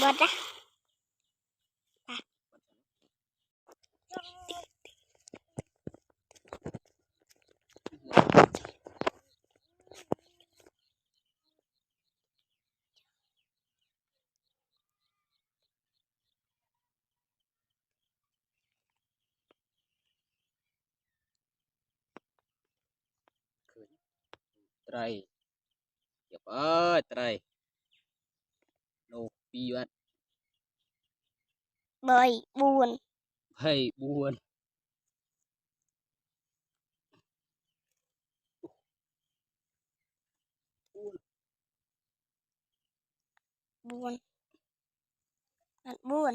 บดนะไตรเดี๋ยวไตรโลปีวัดใบบุญ ให้บวนบุญนั่นบุญ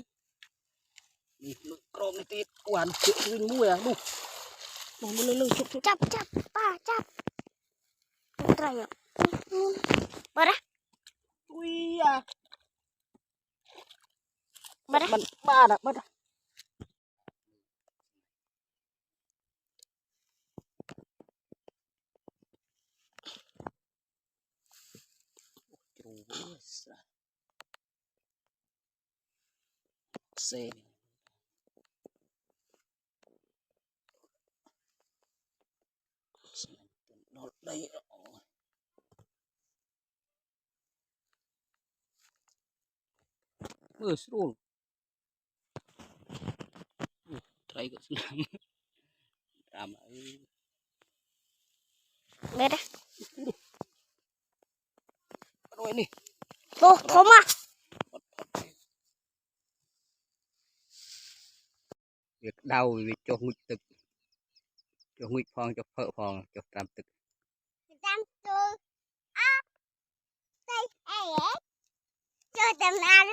นี่กรอบนี่ติดหวานเชื่อวิ่งมุ้ยอ่ะมุ้ยมองมันเลยจับป้าจับอะไรอ่ะบดนะ อุ้ยอ่ะ บดนะ มันบ้าอ่ะบ้าเซ่นอนได้เมื่อสู้ไตรก็สลามตามบดนะ โอ้ยนี่ โอ้โทรมา việc đau vì cho nguyตึกcho nguy phong cho phở phong cho tamตึก Tam tư á, đây, ê, chơi tầm nào